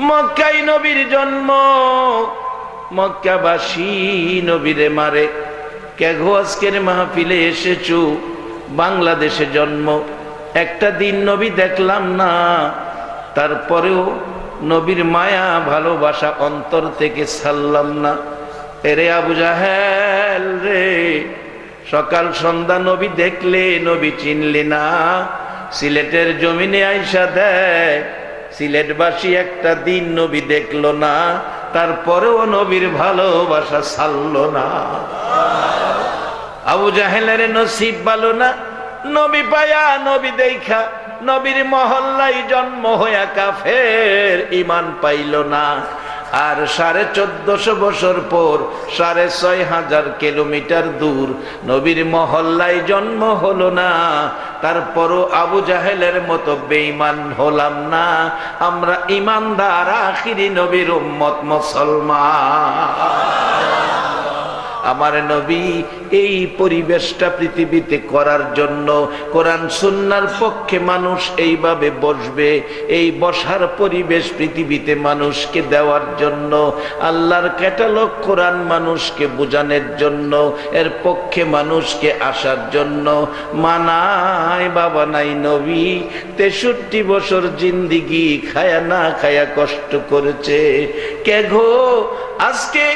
মক্কায় নবীর জন্ম, মক্কাবাসী নবীরে মারে। কে গো আজকের মাহফিলে এসেছো, বাংলাদেশে জন্ম, একটা দিন নবী দেখলাম না, তারপরেও নবীর মায়া ভালোবাসা অন্তর থেকে ছাড়লাম না। এরে আবু জাহেল রে, সকাল সন্ধ্যা নবী দেখলে নবী চিনলি না। সিলেটের জমিনে আইসা দেখ, সিলেটবাসী একটা দিন নবী দেখলো না, তারপরেও নবীর ভালোবাসা ছাড়লো না। আবু জাহেলের নসিব ভালো না, নবী পায়া নবী দেখা নবীর মহল্লায় জন্ম হইয়া কাফের ঈমান পাইল না। আর 1450 বছর পর 6500 কিলোমিটার দূর নবীর মহল্লায় জন্ম হলো না, তারপরও আবু জাহেলের মতো বেঈমান হলাম না। আমরা ঈমানদার আখিরি নবীর উম্মত মুসলমান। আমার নবী এই পরিবেশটা পৃথিবীতে করার জন্য, কোরআন সুন্নাহর পক্ষে মানুষ এইভাবে বসবে, এই বসার পরিবেশ পৃথিবীতে মানুষকে দেওয়ার জন্য, আল্লাহর ক্যাটালগ কোরআন মানুষকে বোঝানোর জন্য, এর পক্ষে মানুষকে আসার জন্য। মানায় বাবা নাই নবী 63 বছর জিন্দিগি খায়া না খায়া কষ্ট করেছে। কে গো আজকে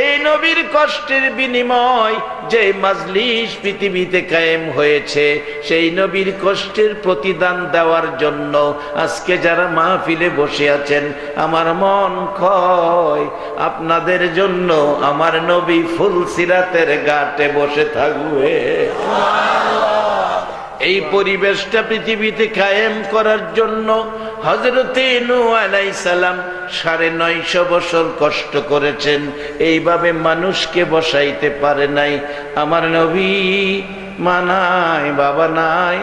এই নবীর কষ্টের বিনিময় যে মাজলিস পৃথিবীতে কায়েম হয়েছে, সেই নবীর কষ্টের প্রতিদান দেওয়ার জন্য আজকে যারা মাহফিলে বসে আছেন, আমার মন কয় আপনাদের জন্য আমার নবী ফুলসিরাতের ঘাটে বসে থাকবে। এই পরিবেশটা পৃথিবীতে কায়েম করার জন্য হযরতে নূহ আলাইহিস সালাম 950 বছর কষ্ট করেছেন, এইভাবে মানুষকে বসাইতে পারে নাই। আমার নবী মানায় বাবা নাই,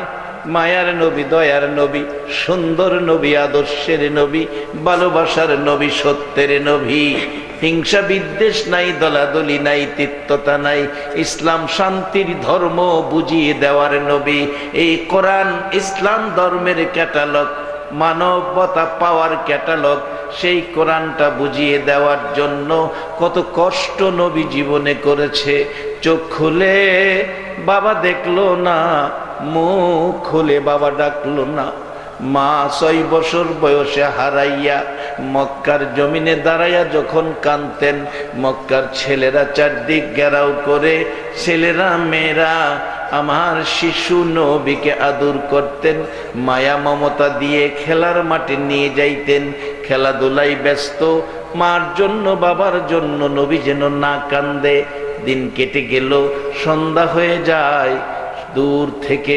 মায়ার নবী, দয়ার নবী, সুন্দর নবী, আদর্শের নবী, ভালোবাসার নবী, সত্যের নবী। হিংসা বিদ্বেষ নাই, দলাদলি নাই, তিক্ততা নাই, ইসলাম শান্তির ধর্ম বুঝিয়ে দেওয়ার নবী। এই কোরআন ইসলাম ধর্মের ক্যাটালগ, মানবতা পাওয়ার ক্যাটালগ, সেই কোরআনটা বুঝিয়ে দেওয়ার জন্য কত কষ্ট নবী জীবনে করেছে। চোখ খুলে বাবা দেখলো না, মুখ খুলে বাবা ডাকলো না। মা 6 বছর বয়সে হারাইয়া মক্কার জমিনে দাঁড়াইয়া যখন কাঁদতেন, মক্কার ছেলেরা চারদিক ঘেরাও করে, ছেলেরা মেয়েরা আমার শিশু নবীকে আদর করতেন, মায়া মমতা দিয়ে খেলার মাঠে নিয়ে যাইতেন, খেলাধুলায় ব্যস্ত। মার জন্য বাবার জন্য নবী যেন না কান্দে। দিন কেটে গেল, সন্ধ্যা হয়ে যায়, দূর থেকে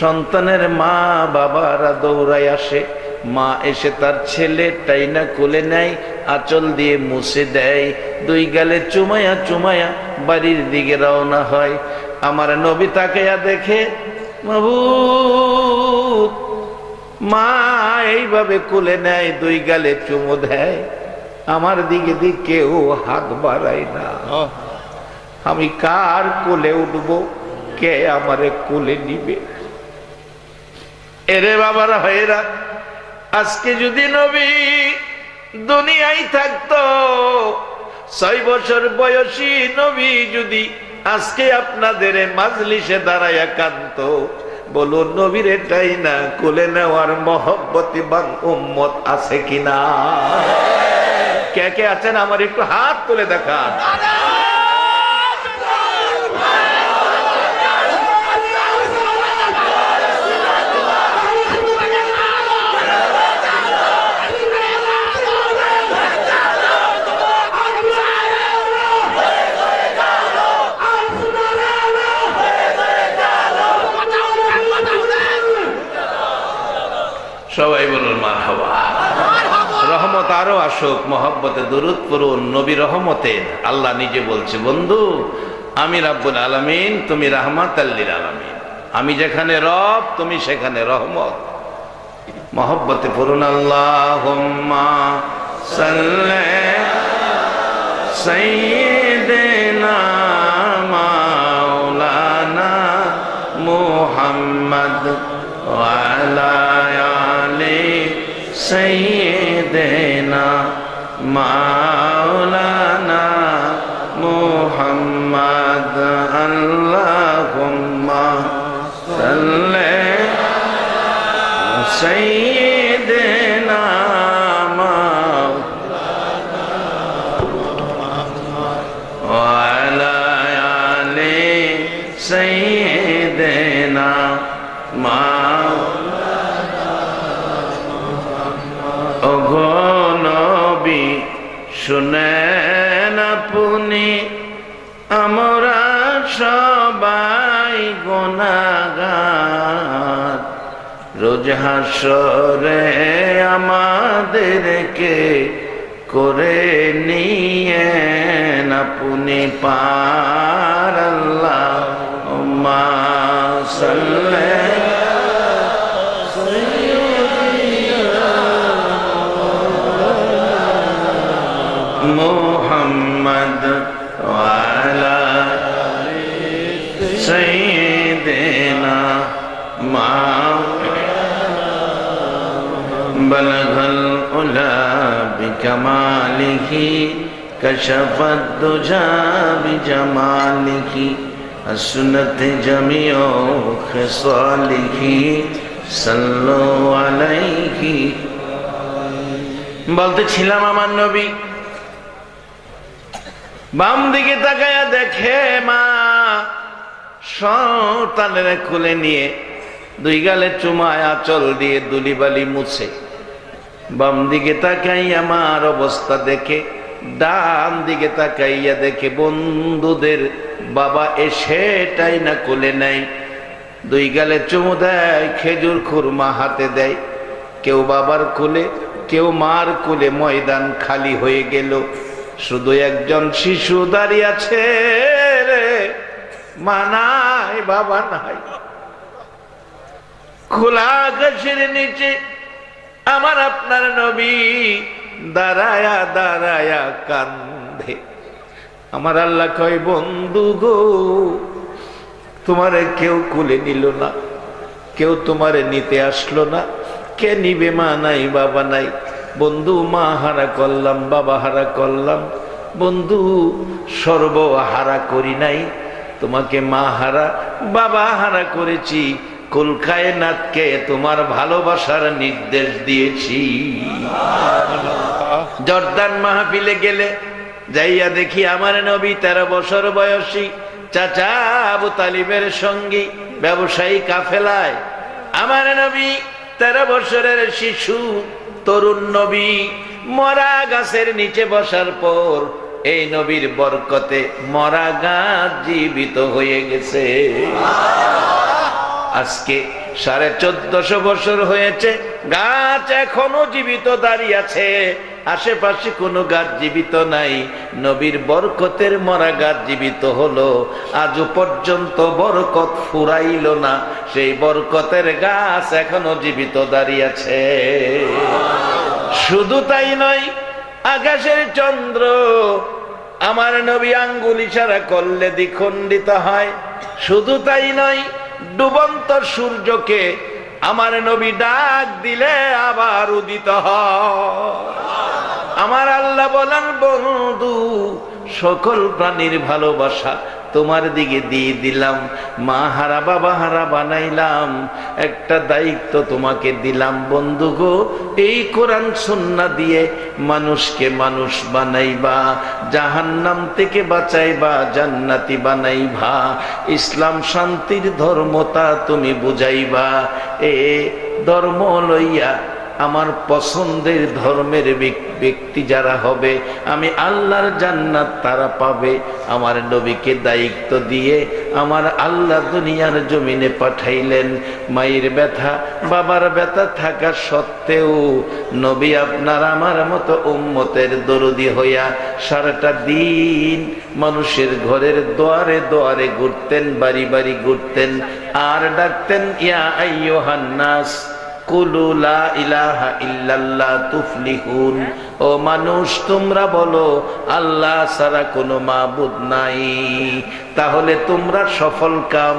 সন্তানের মা বাবারা দৌড়ায় আসে। মা এসে তার ছেলে টাইনা কোলে নেয়, আঁচল দিয়ে মুছে দেয়, 2 গালে চুমায়া চুমায়া বাড়ির দিকে রওনা হয়। আমার নবী তাকায়া দেখে, মাবুদ, মা এইভাবে কোলে নেয়, 2 গালে চুমো দেয়, আমার দিকে কেউ হাত বাড়ায় না। আমি কার কোলে উঠবো, কে আমারে কোলে নিবে? এরে বাবারা ভাইরা, আজকে যদি নবী দুনিয়ায় থাকতো, 6 বছর বয়সী নবী যদি আজকে আপনাদের মাজলিসে দাঁড়ায়া কাঁদতো, বলুন নবীর এটাই না কোলে নেওয়ার মহব্বতিবান উম্মত আছে কিনা? কে কে আছেন আমার একটু হাত তুলে দেখান। সবাই বলুন মারহাবা। রহমত আরো আসুক, মহব্বতে দরুদ পড়ুন নবী রহমতের। আল্লাহ নিজে বলছে, বন্ধু আমি রাব্বুল আলামিন, তুমি রাহমাতাল লিল আলামিন। আমি যেখানে রব, তুমি সেখানে রহমত। মহব্বতে পড়ুন আল্লাহুম্মা সাল্লি সাইয়্যিদিনা মাওলানা মুহাম্মদ ওয়া আলা আলি সাইয়্যিদিনা মাওলানা মুহাম্মদ আল্লাহুম্মা সাল্লি সাইয়্যিদিনা ওয়া আলা আলি সাইয়্যিদিনা ওগো নবী শুনেন আপনি আমরা সবাই গুনাহগার রোজ হাসরে আমাদেরকে করে নিয়েন আপনি পার আল্লাহুম্মা সাল্লি মুহাম্মদ ওয়া আলা সাইয়্যিদিনা বলগল উলা বিকামালিহি কশফত দুজা বিজামালিহি আসনত জামিউ খিসালিহি সাল্লু আলাইহি। বলতেছিলাম আমার নবী বাম দিকে তাকায়া দেখে মা সন্তানের কোলে নিয়ে দুই গালে চুমায় আঁচল দিয়ে দুলিবালি মুছে। বাম দিকে তাকাইয়া মার অবস্থা দেখে, ডান দিকে তাকাইয়া দেখে বন্ধুদের বাবা এসেটাই না কোলে নাই, দুই গালে চুমু দেয়, খেজুর খুরমা হাতে দেয়। কেউ বাবার কোলে, কেউ মার কোলে, ময়দান খালি হয়ে গেল। শুধু একজন শিশু দাঁড়িয়ে আছে রে, মা নাই, বাবা নাই। খোলা আকাশের নিচে আমার আপনার নবী দাঁড়ায়া দাঁড়ায়া কান্দে। আমার আল্লাহ কয়, বন্ধু গো, তোমারে কেউ কুলে নিল না, কেউ তোমারে নিতে আসলো না। কে নিবে? মা নাই, বাবা নাই। বন্ধু, মা হারা করলাম, বাবা হারা করলাম, বন্ধু সর্বহারা করি নাই, তোমাকে মা হারা বাবা হারা করেছি। কুল কায়নাতকে তোমার ভালোবাসার নির্দেশ দিয়েছি। জর্দান মাহফিলে গেলে যাইয়া দেখি আমার নবী 13 বছর বয়সী চাচা আবু তালিবের সঙ্গী ব্যবসায়ী কাফেলায়। আমার নবী 13 বছরের শিশু তরুণ নবী মরা গাছের নিচে বসার পর এই নবীর বরকতে মরা গাছ জীবিত হয়ে গেছে। আজকে 1450 বছর হয়েছে, গাছ এখনো জীবিত দাঁড়িয়ে আছে। আশেপাশে কোনো গাছ জীবিত নাই, নবীর বরকতের মরা গাছ জীবিত হলো। আজও পর্যন্ত বরকত ফুরাইল না, সেই বরকতের গাছ এখনো জীবিত দাঁড়িয়ে আছে। শুধু তাই নয়, আকাশের চন্দ্র আমার নবী আঙ্গুল ইশারা করলে দ্বিখণ্ডিত হয়। শুধু তাই নয়, ডুবন্ত সূর্যকে আমার নবী ডাক দিলে আবার উদিত হয়। আমার আল্লাহ বলেন, বন্ধু, সকল প্রাণীর ভালোবাসা তোমার দিকে দিয়ে দিলাম, মা হারা বাবা হারা বানাইলাম। একটা দায়িত্ব তোমাকে দিলাম বন্ধু গো, এই কোরআন সুন্নাহ দিয়ে মানুষকে মানুষ বানাইবা, জাহান্নাম থেকে বাঁচাইবা, জান্নাতি বানাইবা, ইসলাম শান্তির ধর্মতা তুমি বুঝাইবা। এ ধর্ম লইয়া আমার পছন্দের ধর্মের ব্যক্তি যারা হবে, আমি আল্লাহর জান্নাত তারা পাবে। আমার নবীকে দায়িত্ব দিয়ে আমার আল্লাহ দুনিয়ার জমিনে পাঠাইলেন। মায়ের ব্যথা বাবার ব্যথা থাকা সত্ত্বেও নবী আপনার আমার মতো উম্মতের দরদি হইয়া সারাটা দিন মানুষের ঘরের দুয়ারে দুয়ারে ঘুরতেন, বাড়ি বাড়ি ঘুরতেন, আর ডাকতেন, ইয়া আইয়ুহান নাস কুলু লা ইলাহা ইল্লাল্লাহ তুফলিহুন। ও মানুষ, তোমরা বলো আল্লাহ ছাড়া কোনো মাবুদ নাই, তাহলে তোমরা সফল কাম,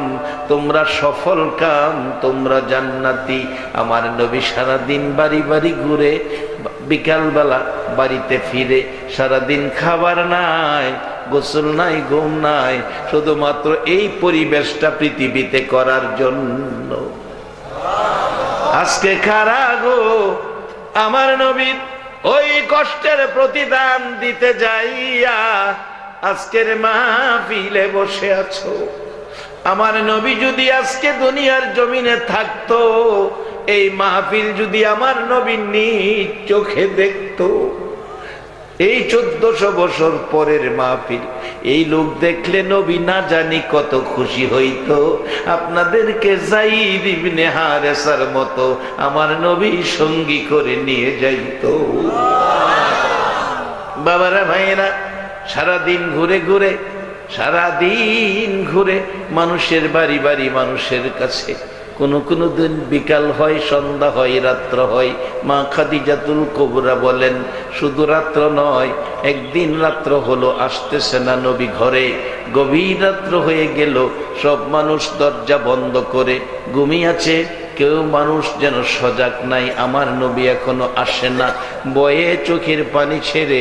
তোমরা সফল কাম, তোমরা জান্নাতি। আমার নবী সারাদিন বাড়ি বাড়ি ঘুরে বিকালবেলা বাড়িতে ফিরে সারাদিন খাবার নাই, গোসল নাই, ঘুম নাই, শুধুমাত্র এই পরিবেশটা পৃথিবীতে করার জন্য। আজকে খারা গো আমার নবীর ওই কষ্টের প্রতিদান দিতে যাইয়া আজকের মাহফিলে বসে আছো। আমার নবী যদি আজকে দুনিয়ার জমিনে থাকতো, এই মাহফিল যদি আমার নবী নিজ চোখে দেখতো, এই 1400 বছর পরের মাহফিল, এই লোক দেখলে নবী না জানি কত খুশি হইতো। আপনাদেরকে যায়েদ ইবনে হারেসার মতো আমার নবী সঙ্গী করে নিয়ে যাইতো। বাবারা ভাইয়েরা, সারাদিন ঘুরে মানুষের বাড়ি বাড়ি, মানুষের কাছে, কোনো দিন বিকাল হয়, সন্ধ্যা হয়, রাত্র হয়। মা খাদিজাতুল কুবরা বলেন শুধু রাত্র নয়, একদিন রাত্র হলো, আসতেছে না নবী ঘরে। গভীর রাত্র হয়ে গেল, সব মানুষ দরজা বন্ধ করে ঘুমিয়ে আছে, কেউ মানুষ যেন সজাগ নাই। আমার নবী এখনো আসে না। বয়ে চোখের পানি ছেড়ে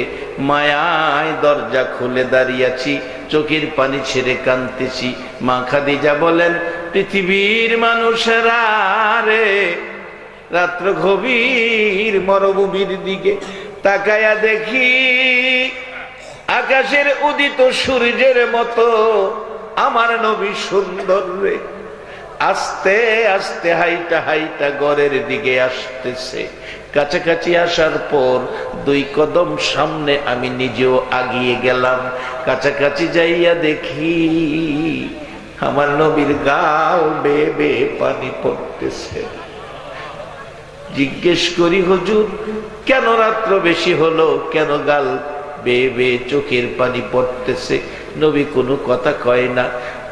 মায়ায় দরজা খুলে দাঁড়িয়েছি, চোখের পানি ছেড়ে কাঁদতেছি। মা খাদিজা বলেন, পৃথিবীর মানুষেরা রে, রাত্র গভীর মরুভূমির দিকে তাকায়া দেখি আকাশের উদিত সূর্যের মতো আমার নবী সুন্দর রে। আস্তে আস্তে হাইটা ঘরের দিকে আসতেছে। কাছাকাছি আসার পর 2 কদম সামনে আমি নিজেও আগিয়ে গেলাম। কাছাকাছি যাইয়া দেখি আমার নবীর গাল বেয়ে বেয়ে পানি পড়তেছে। জিজ্ঞেস করি, হুজুর কেন রাত্র বেশি হলো, কেন গাল বেয়ে বেয়ে চোখের পানি পড়তেছে? নবী কোনো কথা কয় না।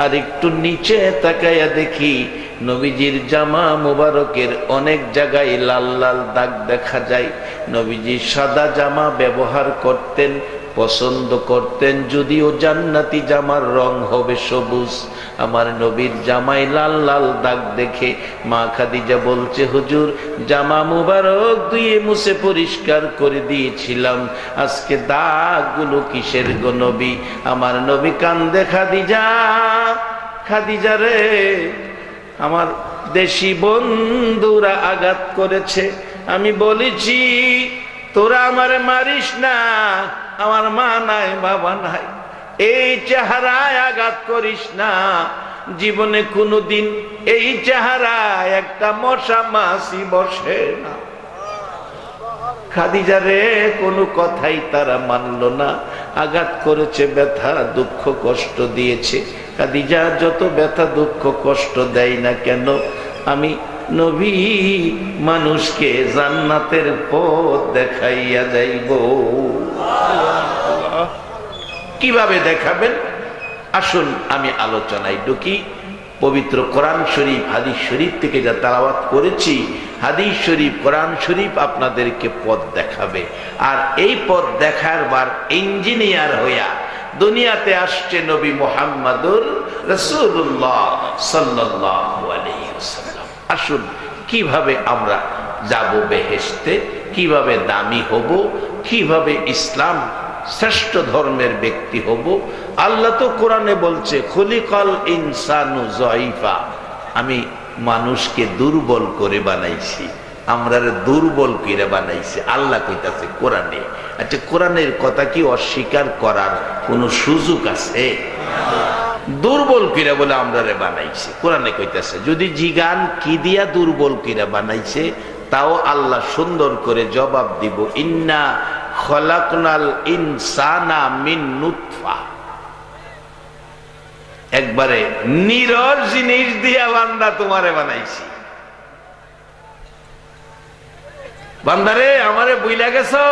আর একটু নিচে তাকাইয়া দেখি নবীজির জামা মুবারকের অনেক জায়গায় লাল লাল দাগ দেখা যায়। নবীজি সাদা জামা ব্যবহার করতেন, পছন্দ করতেন, যদিও জান্নাতি জামার রং হবে সবুজ। আমার নবীর জামায় লাল লাল দাগ দেখে মা খাদিজা বলছে, হুজুর জামা মুবারক ধুয়ে মুছে পরিষ্কার করে দিয়েছিলাম, আজকে দাগগুলো কিসের গো নবী? আমার নবী কান্দে, খাদিজা রে, আমার দেশি বন্ধুরা আঘাত করেছে, আমি বলেছি তোরা আমারে মারিস না, আমার মা নাই, বাবা নাই, এই চেহারায় আঘাত করিস না। জীবনে কোনোদিন এই চেহারায় একটা মশা মাছি বসে না। খাদিজা রে, কোনো কথাই তারা মানল না। আঘাত করেছে, ব্যথা দুঃখ কষ্ট দিয়েছে। খাদিজা যত ব্যথা দুঃখ কষ্ট দেয় না কেন, আমি নবী মানুষকে জান্নাতের পথ দেখাইয়া যাইব। কিভাবে দেখাবেন? আসুন আমি আলোচনায় ঢুকি। পবিত্র কোরআন শরীফ, হাদিস শরীফ থেকে যা তেলাওয়াত করেছি, হাদিস শরীফ, কোরআন শরীফ আপনাদেরকে পথ দেখাবে। আর এই পথ দেখাবার ইঞ্জিনিয়ার হইয়া দুনিয়াতে আসছে নবী মুহাম্মদুর রাসূলুল্লাহ সাল্লাল্লাহু আলাইহি ওয়াসাল্লাম। আসুন কিভাবে আমরা যাব বেহেশতে, কিভাবে দামি হব, কিভাবে ইসলাম শ্রেষ্ঠ ধর্মের ব্যক্তি হব। আল্লাহ তো কোরআনে বলছে, খুলিকাল ইনসানু যায়ফা, আমি মানুষকে দুর্বল করে বানাইছি, আমরা দুর্বল করে বানাইছি, আল্লাহ কইতাছে কোরআনে। আচ্ছা, কোরআনের কথা কি অস্বীকার করার কোন সুযোগ আছে? দুর্বল কিরা বলে আমরা বানাইছে, কোরআনে কইতাছে। যদি জিগান কি দিয়া দুর্বল কিরা বানাইছে, তাও আল্লাহ সুন্দর করে জবাব দিব, ইন্না খলাকনাল ইনসানা মিন নুতফা। একবারে নিরর জিনিস দিয়া বান্দা তোমারে বানাইছি। বান্দারে, আমারে বুইলা গেছো,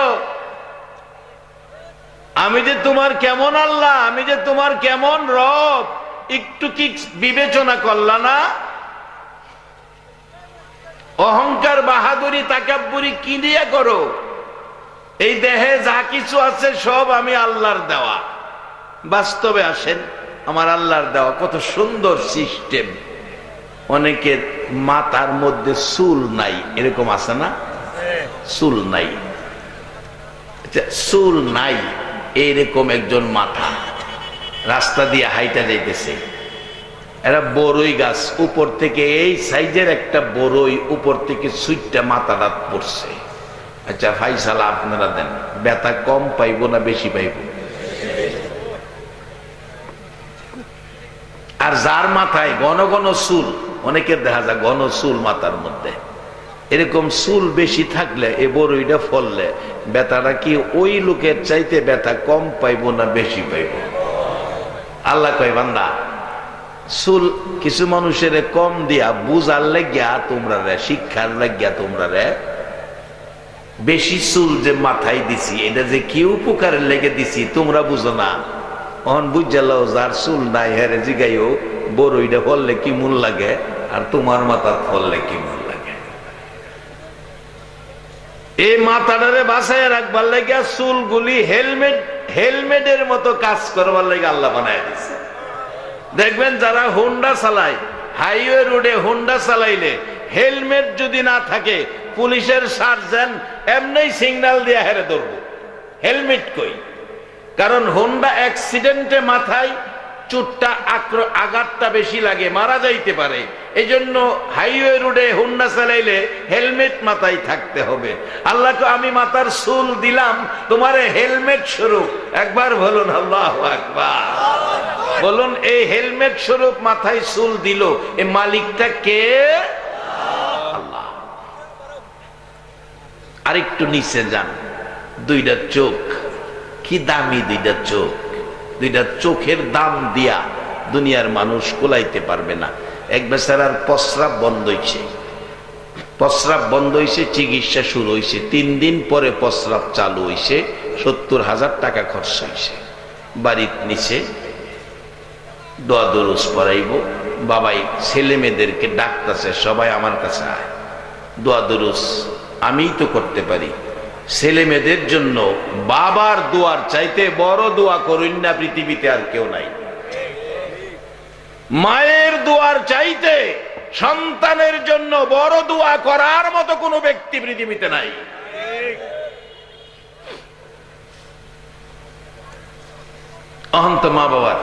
আমি যে তোমার কেমন আল্লাহ, আমি যে তোমার কেমন রব, একটু কি বিবেচনা করলা না? অহংকার, বাহাদুরি, তাকাব্বুরি কি দিয়া করো? এই দেহে যা কিছু আছে সব আমি আল্লাহর দেওয়া। বাস্তবে আসেন, আমার আল্লাহর দেওয়া কত সুন্দর সিস্টেম। অনেকের মাথার মধ্যে চুল নাই, এরকম আছে না? চুল নাই, চুল নাই এইরকম একজন মাথা রাস্তা দিয়ে হাইটা যাইতেছে, এরা বড়ই গাছ উপর থেকে এই সাইজের একটা বড়ই উপর থেকে সুইটটা মাথাটা পড়ছে। আচ্ছা ফাইসালা আপনারা দেন, ব্যথা কম পাইব না বেশি পাইব? আর যার মাথায় ঘন ঘন চুল, অনেকের দেখা যায় ঘন চুল মাথার মধ্যে, এরকম চুল বেশি থাকলে এ বড়ইটা ফললে ব্যথাটা কি ওই লোকের চাইতে ব্যথা কম পাইব না বেশি পাইব? আল্লাহ কয় বান্দা চুল কিছু মানুষের কম দিয়া বুঝার লাগিয়া তোমরা রে, শিক্ষার লাগিয়া তোমরা রে বেশি চুল যে মাথায় দিছি এটা যে কি উপকারের লেগে দিছি তোমরা বুঝো না। অহন বুঝালো যার চুল নাই হেরে জিগাইও বড়ইটা ফললে কি মূল লাগে আর তোমার মাথা ফললে কি মূল লাগে। এই মাথাটারে বাঁচায় রাখবার লাগিয়া চুলগুলি হেলমেটের মতো কাজ করবার লাগে আল্লাহ বানায় দিছে। দেখবেন যারা হোন্ডা চালায়, হাইওয়ে রোডে হোন্ডা চালাইলে হেলমেট যদি না থাকে পুলিশের সার্জেন্ট এমনি সিগন্যাল দিয়ে হেরে ধরবো, হেলমেট কই। কারণ হোন্ডা অ্যাক্সিডেন্টে মাথায় চুটটা আঘাতটা বেশি লাগে, মারা যাইতে পারে। এই জন্য হাইওয়ে রোডে হোন্ডা চালাইলে হেলমেট মাথায় থাকতে হবে। আল্লাহকে আমি মাথার চুল দিলাম তোমারে হেলমেট স্বরূপ, একবার বলুন আল্লাহু আকবার। বলুন এই হেলমেট স্বরূপ মাথায় চুল দিল, এই মালিকটা কে? আল্লাহ। আরেকটু নিচে যান, দুইটা চোখ, কি দামি দুইটা চোখ, দুইটা চোখের দাম দিয়া দুনিয়ার মানুষ কোলাইতে পারবে না। এক বেচারার প্রস্রাব বন্ধ হইছে, প্রস্রাব বন্ধ হইছে, চিকিৎসা শুরু হইছে, 3 দিন পরে প্রস্রাব চালু হইছে, 70,000 টাকা খরচ হইছে। বাড়ির নিচে দোয়া দরুজ পড়াইব, বাবাই ছেলে মেয়েদেরকে ডাকতেছে, সবাই আমার কাছে আয়, দোয়া দরুজ আমিই তো করতে পারি। ছেলে মেয়েদের জন্য বাবার দোয়ার চাইতে বড় দোয়া করুন না পৃথিবীতে আর কেউ নাই। মায়ের দোয়ার চাইতে সন্তানের জন্য বড় দোয়া করার মতো কোনো ব্যক্তি পৃথিবীতে নাই। অহন্ত মা বাবার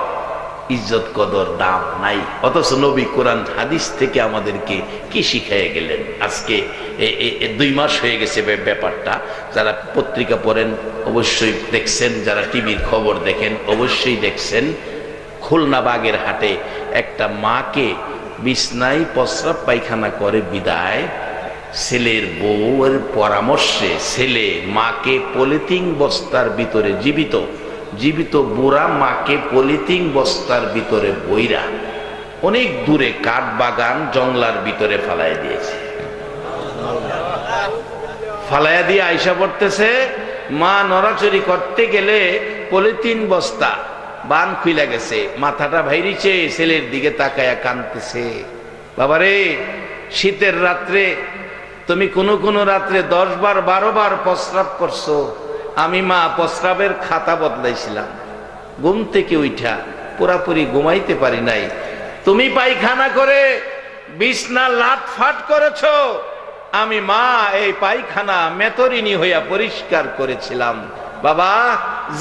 ইজ্জত কদর দাম নাই, অথচ নবী কোরআন হাদিস থেকে আমাদেরকে কি শিখাইয়া গেলেন। আজকে 2 মাস হয়ে গেছে ব্যাপারটা। যারা পত্রিকা পড়েন অবশ্যই দেখছেন, যারা টিভির খবর দেখেন অবশ্যই দেখছেন, খুলনা বাগের হাটে একটা মাকে বিছনায় প্রস্রাব পায়খানা করে বিদায়, ছেলের বউয়ের পরামর্শে ছেলে মাকে পলিথিন বস্তার ভিতরে জীবিত বুড়া মাকে পলিথিন বস্তার ভিতরে বইরা অনেক দূরে কাঠ বাগান জঙ্গলার ভিতরে ফালাইয়া দিয়েছে। ফালাইয়া দিয়ে আইসা পড়তেছে, মা নড়াচড়ি করতে গেলে পলিথিন বস্তা বান খুইলা গেছে, মাথাটা ভাইরিছে, ছেলের দিকে তাকায়া কাঁদতেছে। বাবারে শীতের রাত্রে তুমি কোনো রাত্রে 10 বার 12 বার প্রস্রাব করছো, আমি মা প্রস্রাবের খাতা বদলাইছিলাম, ঘুম থেকে উঠা পুরাপুরি ঘুমাইতে পারি নাই, তুমি পায়খানা করে বিছনা লাটফাট করেছো, আমি মা এই পায়খানা মেতরিনী হইয়া পরিষ্কার করেছিলাম। বাবা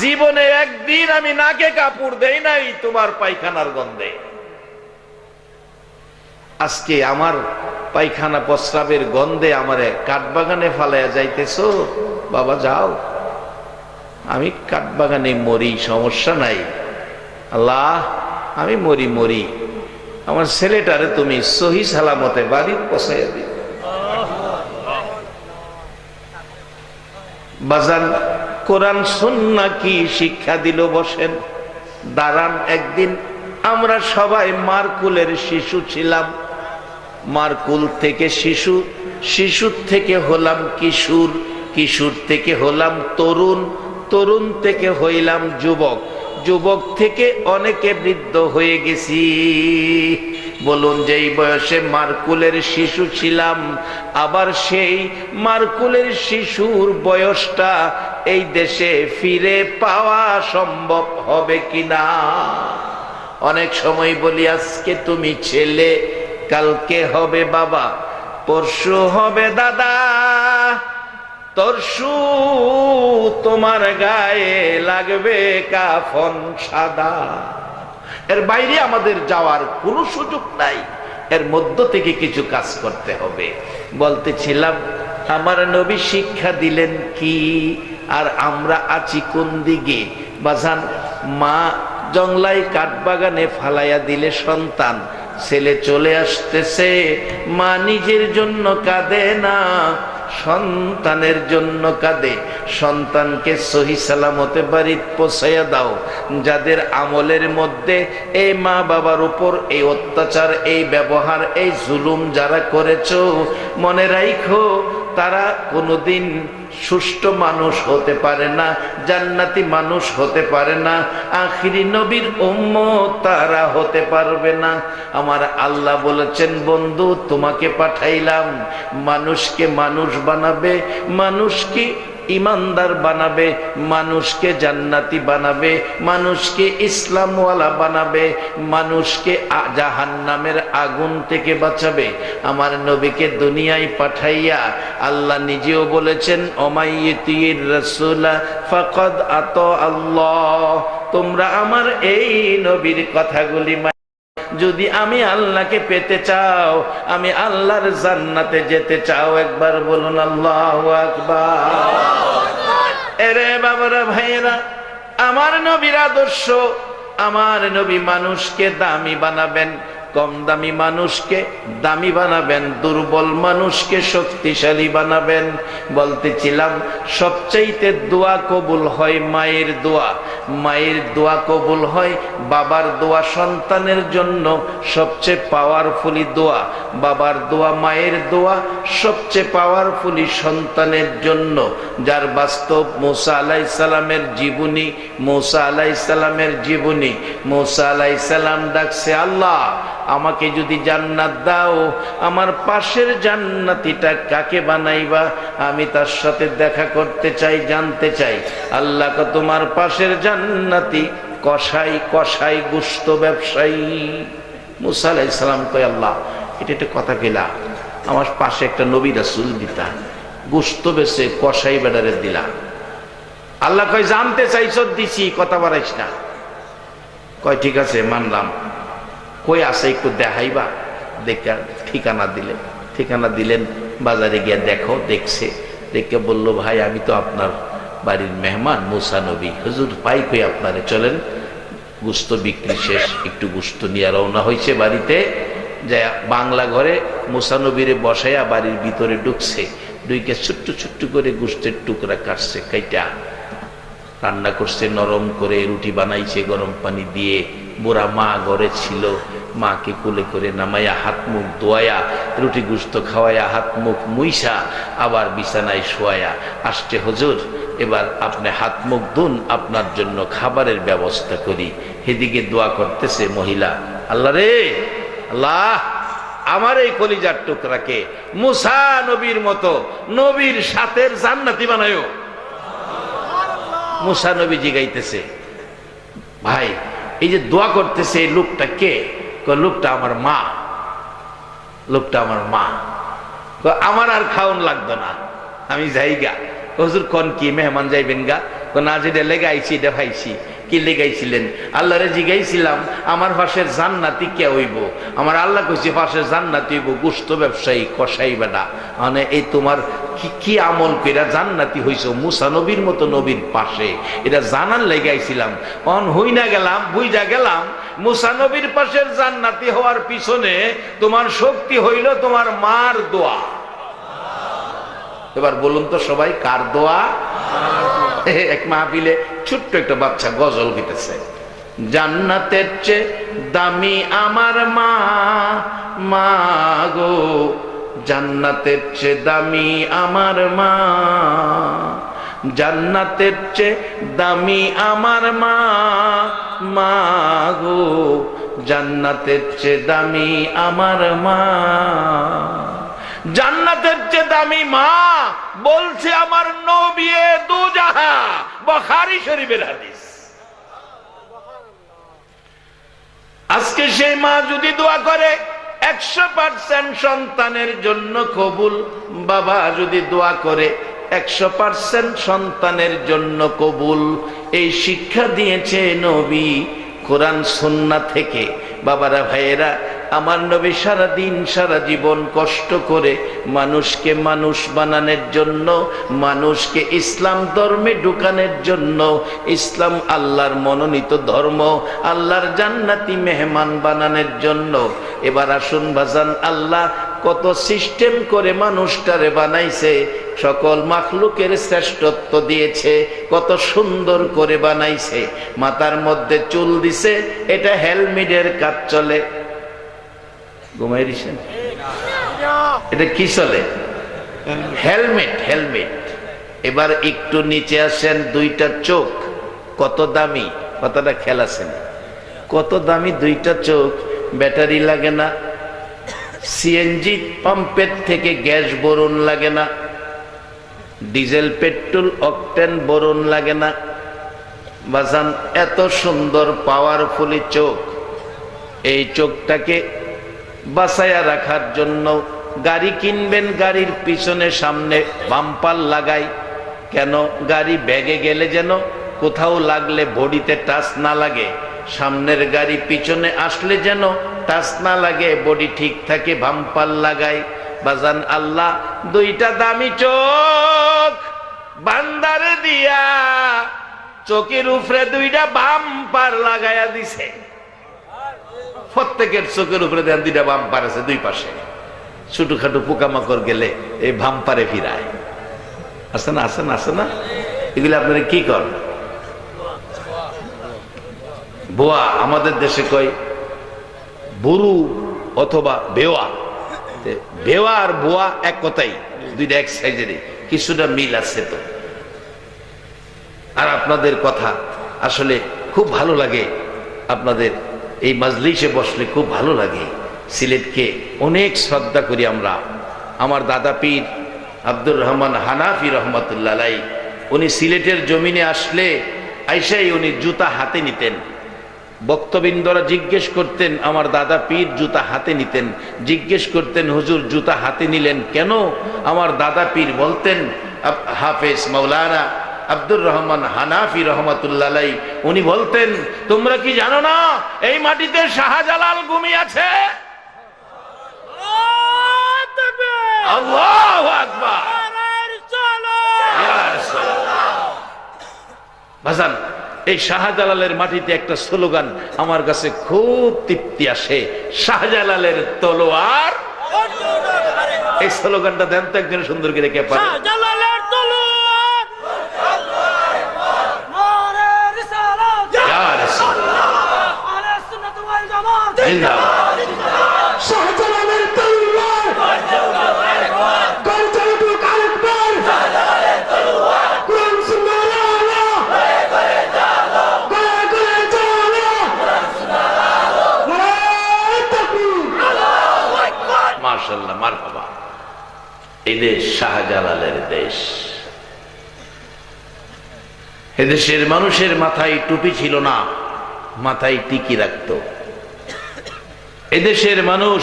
জীবনে একদিন আমি নাকে কাপড় দেই নাই তোমার পায়খানার গন্ধে, আজকে আমার পায়খানা প্রস্রাবের গন্ধে আমারে কাঠবাগানে ফালাইয়া যাইতেছো। বাবা যাও, আমি কাঠবাগানে মরি, সমস্যা নাই, আল্লাহ আমি মরি, আমার ছেলেটারে তুমি সহি সালামতে বাড়ি পৌঁছাইয়া দিও। বাজান কোরআন সুন্নাহ কি শিক্ষা দিল, বসেন দাঁড়ান। একদিন আমরা সবাই মারকুলের শিশু ছিলাম, মারকুল থেকে শিশুর থেকে হলাম কিশোর, কিশোর থেকে হলাম তরুণ, তরুণ থেকে হইলাম যুবক থেকে অনেকে বৃদ্ধ হয়ে গেছি। বলুন যেই বয়সে মারকুলের শিশু ছিলাম, আবার সেই মারকুলের শিশুর বয়সটা এই দেশে ফিরে পাওয়া সম্ভব হবে কিনা? অনেক সময় বলি আজকে তুমি ছেলে, কালকে হবে বাবা, পরশু হবে দাদা, তরশু তোমার গায়ে লাগবে কাফন সাদা। এর বাইরে আমাদের যাওয়ার কোনো সুযোগ নাই, এর মধ্য থেকে কিছু কাজ করতে হবে। বলতেছিলাম আমার নবী শিক্ষা দিলেন কি, আর আমরা আছি কোন দিকে? বাজান, মা জংলাই কাঠবাগানে ফালাইয়া দিলে সন্তান, ছেলে চলে আসতেছে, মা নিজের জন্য কাঁদে না, সন্তানের জন্য কাঁদে। সন্তানকে সহি সালামতে বাড়ি পৌঁছাইয়া দাও। যাদের আমলের মধ্যে এই মা বাবার উপর এই অত্যাচার, এই ব্যবহার, এই জুলুম যারা করেছো, মনে রাখো তারা কোনোদিন সুষ্ঠু মানুষ হতে পারে না, জান্নাতি মানুষ হতে পারে না, আখিরি নবীর উম্মত তারা হতে পারবে না। আমার আল্লাহ বলেছেন, বন্ধু তোমাকে পাঠাইলাম মানুষকে মানুষ বানাবে, মানুষকে ইমানদার বানাবে, মানুষকে জান্নাতি বানাবে, মানুষকে ইসলামওয়ালা বানাবে, মানুষকে জাহান্নামের আগুন থেকে বাঁচাবে। আমার নবীকে দুনিয়ায় পাঠাইয়া আল্লাহ নিজেও বলেছেন, ওমাইয়িতির রাসূলা ফাকাদ আতা আল্লাহ। তোমরা আমার এই নবীর কথাগুলি যদি আমি আল্লাহকে পেতে চাও, আমি আল্লাহর জান্নাতে যেতে চাও, একবার বলুন আল্লাহু আকবার। এরে বাবারা, ভাইয়েরা, আমার নবীর আদর্শ, আমার নবী মানুষকে দামি বানাবেন, কম দামি মানুষকে দামি বানাবেন, দুর্বল মানুষকে শক্তিশালী বানাবেন। বলতেছিলাম সবচাইতে দোয়া কবুল হয় মায়ের দোয়া, মায়ের দোয়া কবুল হয়, বাবার দোয়া সন্তানের জন্য সবচেয়ে পাওয়ারফুলি দোয়া, বাবার দোয়া, মায়ের দোয়া সবচেয়ে পাওয়ারফুলি সন্তানের জন্য। যার বাস্তব মুসা আলাইহিস সালামের জীবনী, মুসা আলাইহিস সালামের জীবনী, মুসা আলাইহিস সালাম ডাকছে, আল্লাহ আমাকে যদি জান্নাত দাও, আমার পাশের জান্নাতিটা কাকে বানাইবা? আমি তার সাথে দেখা করতে চাই, জানতে চাই। আল্লাহ কে তোমার পাশের জান্নাতি কসাই, কসাই গোশত ব্যবসায়ী। মুসা আলাইহিস সালাম কয়, আল্লাহ এটা একটা কথা কইলা, আমার পাশে একটা নবী রাসূল দিতা, গোশত বেচে কসাই বেডারে দিলা। আল্লাহ কয়, জানতে চাইছ, দিছি, কথা বাড়াইস না। কয় ঠিক আছে, মানলাম। কই আছে একটু দেখাইবা? দেখা ঠিকানা দিলেন, ঠিকানা দিলেন, বাজারে গিয়ে দেখো। দেখছে, দেখে বলল, ভাই আমি তো আপনার বাড়ির মেহমান মুসা নবী, হুজুর পাই কই আপনারে, চলেন। গোশত বিক্রি শেষ, একটু গোশত নিয়ে রওনা হয়েছে বাড়িতে। যায় বাংলা ঘরে মুসা নবীরে বসাইয়া বাড়ির ভিতরে ঢুকছে, ঢুকে ছোট্ট ছোট্ট করে গোশতের টুকরা কাটছে, কাইটা রান্না করছে, নরম করে রুটি বানাইছে গরম পানি দিয়ে। বুড়া মা ঘরে ছিল, মাকে কোলে করে নামাইয়া হাত মুখ ধোয়াইয়া রুটি গুস্ত খাওয়াইয়া হাত মুখ মুইসা আবার বিছানায় শোয়াইয়া আসছে, হুজুর এবার আপনি হাত মুখ ধুন, আপনার জন্য খাবারের ব্যবস্থা করি। এদিকে দোয়া করতেছে মহিলা, আল্লাহ রে, আল্লাহ আমার এই কলিজার টুকরাকে মুসা নবীর মতো নবীর সাথের জান্নাতি বানায়ো। মুসা নবী জিগাইতেছে, ভাই এই যে দোয়া করতেছে এই লোকটা কে? লোকটা আমার মা, লোকটা আমার মা। আমার আর খাওন লাগতো না, আমি যাইগা। হুজুর কোন কি মেহমান যাইবেন গা? না, যেটা লেগাইছি এটা ভাইছি। কি লেগাইছিলেন? আল্লাহরে জিগাইছিলাম আমার পাশের জান্নাতি কে হইব? আমার আল্লাহ কইছে পাশের জান্নাতি হইব গোশত ব্যবসায়ী, কসাই বেটা। মানে এই তোমার কি আমল কইরা জান্নাতি হইছো মুসা নবীর মতো নবীর পাশে, এটা জানার লেগাইছিলাম। অন হই না গেলাম, বুঝা গেলাম মুসা নবীর পাশের জান্নাতি হওয়ার পিছনে তোমার শক্তি হইল তোমার মার দোয়া। এবার বলুন তো সবাই, কার দোয়া? এক মাহফিলে ছোট্ট একটা বাচ্চা গজল গিতেছে, জান্নাতের চেয়ে দামি আমার মা, মা গো জান্নাতের চেয়ে দামি আমার মা, জান্নাতের চেয়ে দামি আমার মা, মা গো জান্নাতের চেয়ে দামি আমার মা। জান্নাতের চেয়ে দামি মা বলছে আমার নবী দুজাহা, বুখারী শরীফের হাদিস। আজকে সেই মা যদি দোয়া করে 100% সন্তানের জন্য কবুল, বাবা যদি দোয়া করে 100% সন্তানের জন্য কবুল। এই শিক্ষা দিয়েছে নবী কোরআন সুন্নাহ থেকে। বাবারা ভাইয়েরা, আমার নবী সারা দিন সারা জীবন কষ্ট করে মানুষকে মানুষ বানানোর জন্য, মানুষকে ইসলাম ধর্মে ঢুকানোর জন্য, ইসলাম আল্লাহর মনোনীত ধর্ম, আল্লাহর জান্নাতি মেহমান বানানোর জন্য। এবার আসুন বাজান, আল্লাহ কত সিস্টেম করে মানুষটারে বানাইছে, সকল মাখলুকের শ্রেষ্ঠত্ব দিয়েছে, কত সুন্দর করে বানাইছে। মাথার মধ্যে চুল দিছে, এটা হেলমেটের কাজ চলে। ঘুমাই দিছেন? এটা কি চলে? Helmet, helmet. এবার একটু নিচে আসেন, দুইটা চোখ কত দামি, কথাটা খেয়াল আছে না? কত দামি দুইটা চোখ, ব্যাটারি লাগে না, সিএনজি পাম্পের থেকে গ্যাস বোরন লাগে না, ডিজেল পেট্রোল অকটেন বোরন লাগে না। বাজান, এত সুন্দর পাওয়ারফুলি চোখ, এই চোখটাকে বাঁচায়া রাখার জন্য গাড়ি কিনবেন, গাড়ির পিছনে সামনে বাম্পার লাগাই। কেন? গাড়ি ব্যাগে গেলে যেন কোথাও লাগলে বডিতে টাচ না লাগে, সামনের গাড়ি পিছনে আসলে যেন টাচ না লাগে, বডি ঠিক থাকে, বাম্পার লাগাই। বাজান, আল্লাহ দুইটা দামি চোখ বান্দারে দিয়া চোখের উপরে দুইটা বাম্পার লাগাইয়া দিছে। প্রত্যেকের চোখের উপরে দেন দুইটা বাম্পার আছে, দুই পাশে। ছোটখাটো পোকামাকড় গেলে এই বাম্পারে ফিরায়। আছে না? আছে না? আছে না? এগুলো আপনারা কি করেন? বোয়া, আমাদের দেশে কয় বুরু অথবা বেওয়া। বেওয়া আর বোয়া এক কথাই, দুইটা এক সাইজেরই, কিছুটা মিল আছে তো। আর আপনাদের কথা আসলে খুব ভালো লাগে, আপনাদের এই মাজলিসে বসলে খুব ভালো লাগে। সিলেটকে অনেক শ্রদ্ধা করি আমরা। আমার দাদা পীর আব্দুর রহমান হানাফি রহমতুল্লাহ আলাইহি, উনি সিলেটের জমিনে আসলে আইসাই উনি জুতা হাতে নিতেন। বক্তবৃন্দরা জিজ্ঞেস করতেন, আমার দাদা পীর জুতা হাতে নিতেন, জিজ্ঞেস করতেন, হুজুর জুতা হাতে নিলেন কেন? আমার দাদা পীর বলতেন, হাফেজ মাওলানা আব্দুর রহমান হানাফি রহমতুল্লাহ আলাইহি, উনি বলতেন, তোমরা কি জানো না এই মাটিতে শাহজালাল ঘুমিয়ে আছে? আল্লাহু আকবার। ভাসান, এই শাহজালালের মাটিতে একটা স্লোগান আমার কাছে খুব তৃপ্তি আসে, শাহজালালের তলোয়ার। এই স্লোগানটা দেন তো একজন সুন্দর করে, কে পারে? মাশাআল্লাহ, মারহাবা। এই দেশ শাহজালালের দেশ। এদেশের মানুষের মাথায় টুপি ছিল না, মাথায় টিকি রাখত। এদেশের মানুষ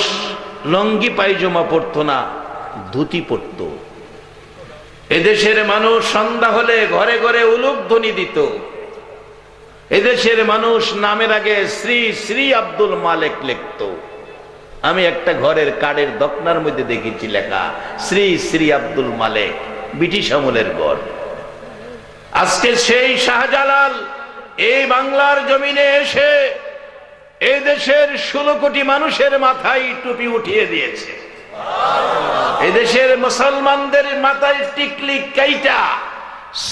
লঙ্গি পায়জামা পরতো না, ধুতি পরত। এদেশের মানুষ সন্ধ্যা হলে ঘরে ঘরে উলুধ্বনি দিত। এদেশের মানুষ নামের আগে শ্রী শ্রী আব্দুল মালেক লিখত। আমি একটা ঘরের কাঠের দখনার মধ্যে দেখেছি লেখা শ্রী শ্রী আব্দুল মালেক, ব্রিটিশ আমলের ঘর। আজকে সেই শাহজালাল এই বাংলার জমিনে এসে এই দেশের 16 কোটি মানুষের মাথায় টুপি উঠিয়ে দিয়েছে। এদেশের মুসলমানদের মাথায় টিকলি কাইটা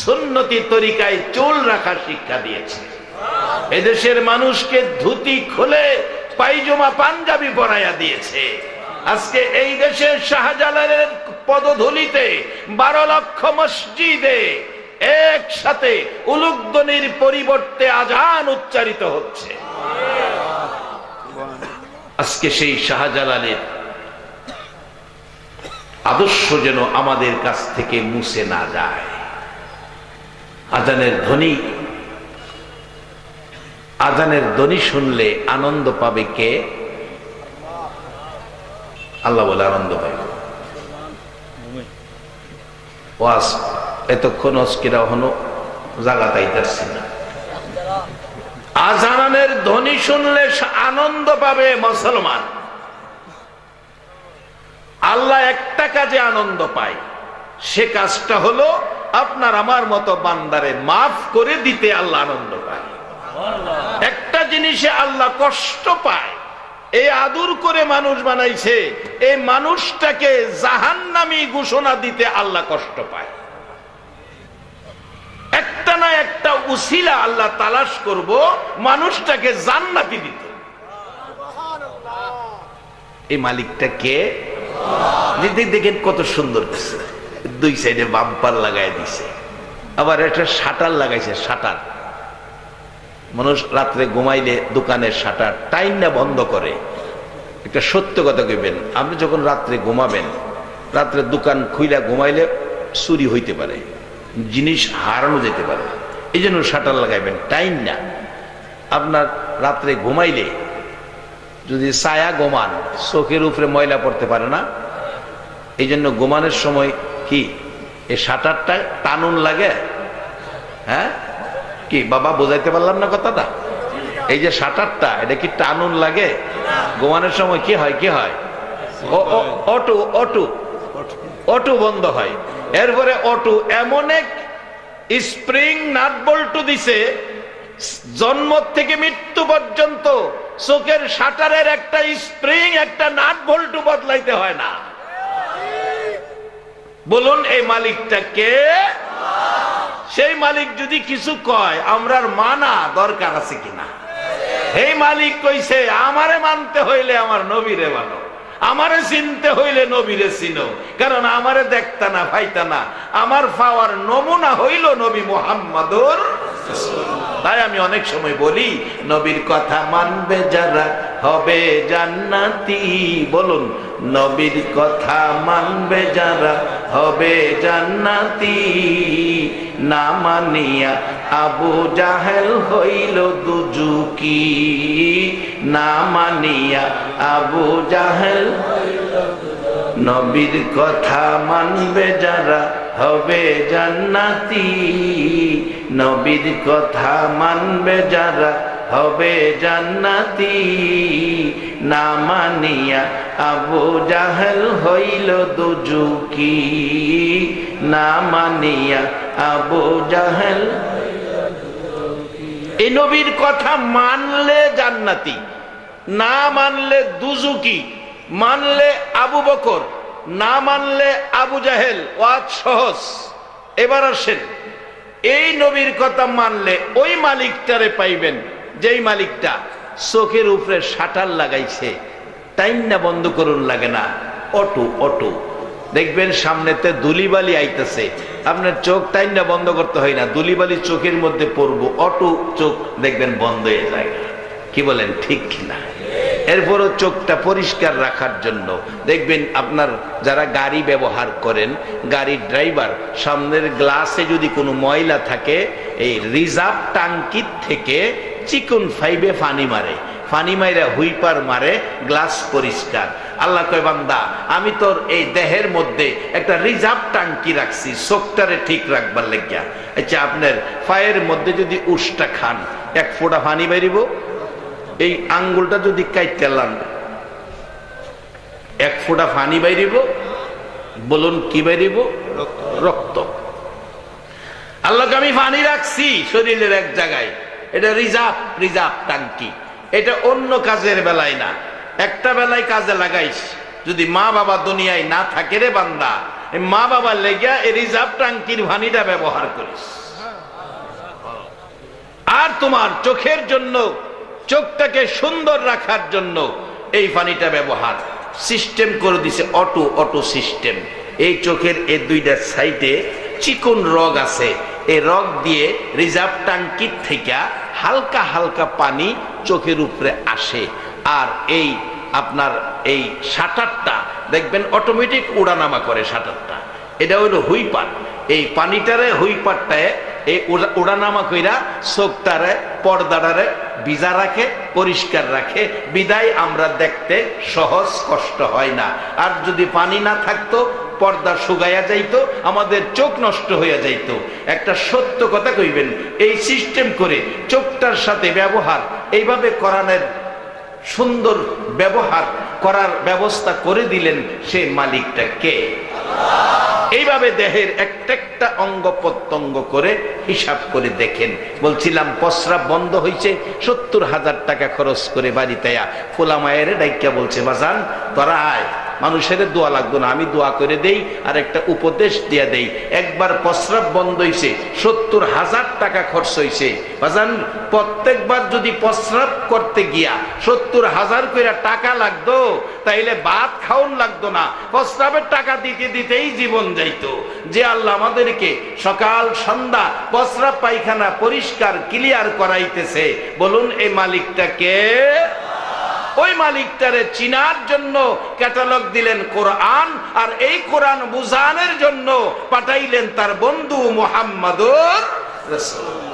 সুন্নতি তরিকায় চুল রাখার শিক্ষা দিয়েছে। এদেশের মানুষকে ধুতি খুলে পায়জামা পাঞ্জাবি পরাইয়া দিয়েছে। আজকে এই দেশের শাহজালালের পদধূলিতে 12 লক্ষ মসজিদে একসাথে উলুধ্বনির পরিবর্তে আজান উচ্চারিত হচ্ছে। আজকে সেই শাহজালালের আদর্শ যেন আমাদের কাছ থেকে মুছে না যায়। আজানের ধ্বনি শুনলে আনন্দ পাবে কে? আল্লাহ বলে আনন্দ পাবে। ওয়াজ এতক্ষণ অস্কিরা হনো জাগা তাইতারছি না। আজানের ধ্বনি শুনলে আনন্দ পাবে মুসলমান। আল্লাহ একটা কাজে আনন্দ পায়, সে কাজটা হলো আপনার আমার মতো বান্দারে মাফ করে দিতে আল্লাহ আনন্দ পায়। একটা জিনিসে আল্লাহ কষ্ট পায়, এই আদর করে মানুষ বানাইছে, এই মানুষটাকে জাহান্নামী ঘোষণা দিতে আল্লাহ কষ্ট পায়। একটা না একটা উসিলা আল্লাহ তালাশ করব মানুষটাকে জান্নাতি দিতে। এই মালিকটা কে? দেখেন কত সুন্দর করছে, দুই সাইডে বাম্পার লাগাই দিছে, আবার একটা শাটার লাগাইছে। শাটার মানুষ রাত্রে ঘুমাইলে দোকানের শাটার টাইম না বন্ধ করে। একটা সত্য কথা কইবেন, আপনি যখন রাত্রে ঘুমাবেন, রাত্রে দোকান খুইলা ঘুমাইলে চুরি হইতে পারে, জিনিস হারানো যেতে পারে, এই জন্য শাটার লাগাইবেন। টাইম না আপনার রাত্রে ঘুমাইলে যদি ছায়া ঘুমান, চোখের উপরে ময়লা পড়তে পারে না, এই জন্য ঘুমানোর সময় কি এই শাটারটা টানুন লাগে। হ্যাঁ কি বাবা বোঝাইতে পারলাম না কথাটা? এই যে শাটারটা, এটা কি টানুন লাগে? ঘুমানোর সময় কি হয়? কি হয়? অটো অটো অটো বন্ধ হয়। এরপরে অটো এমন এক স্প্রিং নাট বল্টু দিছে, জন্ম থেকে মৃত্যু পর্যন্ত চোখের শাটারের একটা স্প্রিং একটা নাট বল্টু বদলাইতে হয় না। বলুন এই মালিকটা কে? সেই মালিক যদি কিছু কয় আমরার মানা দরকার আছে কিনা? এই মালিক কইছে আমারে মানতে হইলে আমার নবীরে মানো, আমারে চিনতে হইলে নবীরে চিনো, কারণ আমারে দেখতা না পাইতা না, আমার পাওয়ার নমুনা হইল নবী মুহাম্মাদুর। তাই আমি অনেক সময় বলি, নবীর কথা মানবে যারা হবে জান্নাতি। বলুন, নবীর কথা মানবে যারা হবে জান্নাতি। না মানিয়া আবু জাহেল হইল দুজুকি, না মানিয়া আবু জাহেল। নবীর কথা মানবে যারা হবে জান্নাতি, নবীর কথা মানবে যারা হবে জান্নাতি। না মানিয়া আবু জাহেল হইল দুজুকি, না মানিয়া আবু জাহেল। এই নবীর কথা মানলে জান্নাতি, না মানলে দুজুকি। মানলে আবু বকর, না মানলে আবু জাহেল। ওয়াজ সহজ। এবার আসেন, এই নবীর কথা মানলে ওই মালিকটারে পাইবেন যেই মালিকটা চোখের উপরে শাটার লাগাইছে, টাইম না বন্ধ করুন লাগে না, অটো অটো। দেখবেন সামনেতে ধুলিবালি আইতেছে, আপনার চোখ টাইম না বন্ধ করতে হয় না, ধুলিবালি চোখের মধ্যে পড়বো, অটো চোখ দেখবেন বন্ধ হয়ে যায়। কি বলেন ঠিক কিনা? এরপরও চোখটা পরিষ্কার রাখার জন্য দেখবেন আপনার যারা গাড়ি ব্যবহার করেন, গাড়ির ড্রাইভার, সামনের গ্লাসে যদি কোনো ময়লা থাকে, এই রিজার্ভ টাঙ্কির থেকে চিকন ফাইবে পানি মারে, পানি মাইরা হুইপার মারে, গ্লাস পরিষ্কার। আল্লাহ কয় বান্দা আমি তোর এই দেহের মধ্যে একটা রিজার্ভ টাঙ্কি রাখছি চোখটারে ঠিক রাখবার লেগিয়া। আচ্ছা আপনার পায়ের মধ্যে যদি উষ্টা খান, এক ফোঁটা পানি বেরিব, এই আঙ্গুলটা যদি কাইতেলাম এক ফোঁটা পানি বাইরিব, বলুন কি বাইরিব? রক্ত। আল্লাহকে আমি পানি রাখছি শরীরের এক জায়গায়, এটা রিজার্ভ টাঙ্কি। এটা অন্য কাজের বেলায় না, একটা বেলায় কাজে লাগাইস। যদি মা বাবা দুনিয়ায় না থাকে রে বান্দা, মা বাবার লেগিয়া এই রিজার্ভ টাঙ্কির পানিটা ব্যবহার করিস। আর তোমার চোখের জন্য, চোখটাকে সুন্দর রাখার জন্য এই পানিটা ব্যবহার সিস্টেম করে দিছে, অটো অটো সিস্টেম। এই চোখের এই দুইটা সাইডে চিকন রগ আছে, এই রগ দিয়ে রিজার্ভ টাঙ্কির থেকে হালকা হালকা পানি চোখের উপরে আসে। আর এই আপনার এই শাটারটা দেখবেন অটোমেটিক উড়ানামা করে। শাটারটা এটা হইল হুইপার। এই পানিটারে হুইপারটায় এই উড়ানামা কইরা চোখটারে পর্দাটারে ভিজা রাখে, পরিষ্কার রাখে, বিদায় আমরা দেখতে সহজ, কষ্ট হয় না। আর যদি পানি না থাকতো পর্দা শুকাইয়া যাইতো, আমাদের চোখ নষ্ট হইয়া যাইতো। একটা সত্য কথা কইবেন, এই সিস্টেম করে চোখটার সাথে ব্যবহার এইভাবে কোরআনের সুন্দর ব্যবহার করার ব্যবস্থা করে দিলেন, সে মালিকটা কে? এইভাবে দেহের একটা একটা অঙ্গ প্রত্যঙ্গ করে হিসাব করে দেখেন। বলছিলাম প্রস্রাব বন্ধ হয়েছে, 70,000 টাকা খরচ করে বাড়িতে ফোলা মায়ের ডাইকা বলছে, বাজান তোরা আয়, মানুষের দোয়া লাগতো না, আমি দোয়া করে দেই আর একটা উপদেশ দিয়া দেই। একবার প্রস্রাব বন্ধ হয়েছে, 70,000 টাকা খরচ হয়েছে। বাজান প্রত্যেকবার যদি প্রস্রাব করতে গিয়া 70,000 করে টাকা লাগতো, তাইলে ভাত খাওন লাগতো না, প্রস্রাবের টাকা দিতে দিতেই জীবন যাইতো। যে আল্লাহ আমাদেরকে সকাল সন্ধ্যা প্রস্রাব পায়খানা পরিষ্কার ক্লিয়ার করাইতেছে, বলুন এই মালিকটা কে? ওই মালিকটারে চিনার জন্য ক্যাটালগ দিলেন কোরআন, আর এই কোরআন বুঝানোর জন্য পাঠাইলেন তার বন্ধু মুহাম্মদুর রাসূলুল্লাহ।